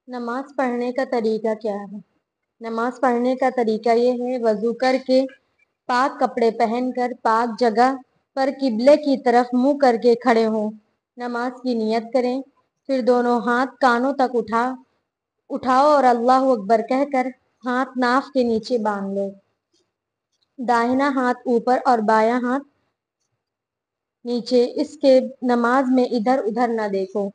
نماز پڑھنے کا طریقہ کیا ہے؟ نماز پڑھنے کا طریقہ یہ ہے، وضو کر کے پاک کپڑے پہن کر پاک جگہ پر قبلے کی طرف منہ کر کے کھڑے ہوں، نماز کی نیت کریں، پھر دونوں ہاتھ کانوں تک اٹھاؤ اور اللہ اکبر کہہ کر ہاتھ ناف کے نیچے باندھ لو۔ داہنا ہاتھ اوپر اور بایاں ہاتھ نیچے، اس کے نماز میں ادھر ادھر نہ دیکھو۔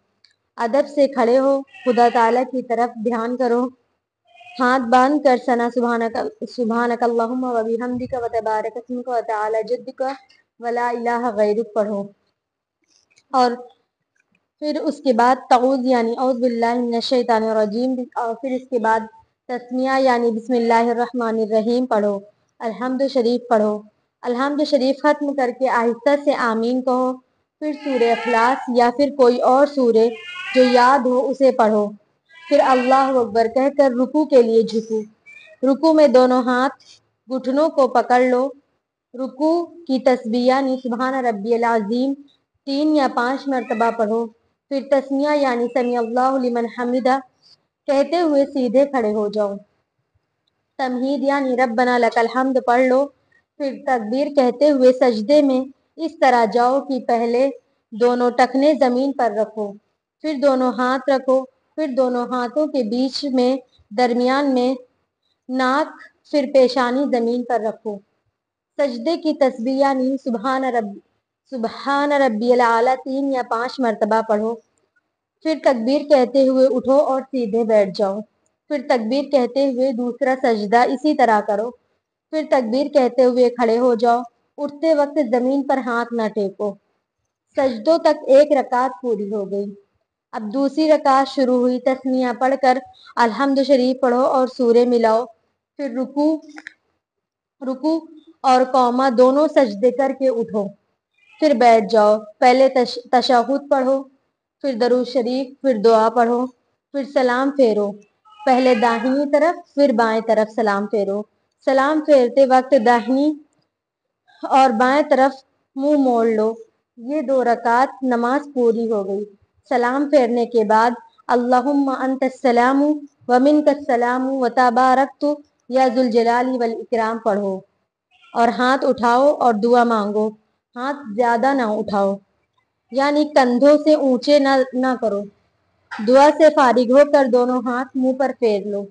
ادب سے کھڑے ہو، خدا تعالیٰ کی طرف دھیان کرو، ہاتھ باندھ کر ثنا سبحانک اللہم و بحمدک و تبارک اسمک و تعالی جدک و لا الہ غیرک پڑھو، اور پھر اس کے بعد تعوذ یعنی اعوذ باللہ من الشیطان الرجیم، اور پھر اس کے بعد تسمیہ یعنی بسم اللہ الرحمن الرحیم پڑھو، الحمد شریف پڑھو۔ الحمد شریف ختم کر کے آہستہ سے آمین کہو، پھر سورہ اخلاص یا پھر کوئی اور سورہ جو یاد ہو اسے پڑھو، پھر اللہ اکبر کہہ کر رکوع کے لیے جھکو۔ رکوع میں دونوں ہاتھ گھٹنوں کو پکڑ لو۔ رکوع کی تسبیح یعنی سبحان ربی العظیم 3 یا 5 مرتبہ پڑھو، پھر تسمیہ یعنی سمیع اللہ لمن حمدہ کہتے ہوئے سیدھے کھڑے ہو جاؤ۔ تمہید یعنی ربنا لک الحمد پڑھ لو، پھر تکبیر کہتے ہوئے سجدے میں اس طرح جاؤ کہ پہلے دونوں ٹخنے زمین پر رکھو، پھر دونوں ہاتھ رکھو، پھر دونوں ہاتھوں کے بیچ میں درمیان میں ناک، پھر پیشانی زمین پر رکھو۔ سجدے کی تسبیح یعنی سبحان ربی الاعلیٰ 3 یا 5 مرتبہ پڑھو، پھر تکبیر کہتے ہوئے اٹھو اور سیدھے بیٹھ جاؤ، پھر تکبیر کہتے ہوئے دوسرا سجدہ اسی طرح کرو، پھر تکبیر کہتے ہوئے کھڑے ہو جاؤ، اٹھتے وقت زمین پر ہاتھ نہ ٹیکو۔ سجدوں تک ایک رکعت پوری ہو گئی۔ اب دوسری رکعت شروع ہوئی، تسمیہ پڑھ کر الحمد شریف پڑھو اور سورے ملاؤ، پھر رکوع اور قوما دونوں سجدے کر کے اٹھو، پھر بیٹھ جاؤ۔ پہلے تشہد پڑھو، پھر درود شریف، پھر دعا پڑھو، پھر سلام پھیرو، پہلے داہنی طرف پھر بائیں طرف سلام پھیرو۔ سلام پھیرتے وقت داہنی اور بائیں طرف منہ موڑ لو۔ یہ 2 رکعت نماز پوری ہو گئی۔ سلام پھیرنے کے بعد اللہم انت السلام و منک السلام و تبارکت یا ذو الجلال والاکرام پڑھو، اور ہاتھ اٹھاؤ اور دعا مانگو۔ ہاتھ زیادہ نہ اٹھاؤ، یعنی کندھوں سے اونچے نہ کرو۔ دعا سے فارغ ہو کر دونوں ہاتھ منہ پر پھیر لو۔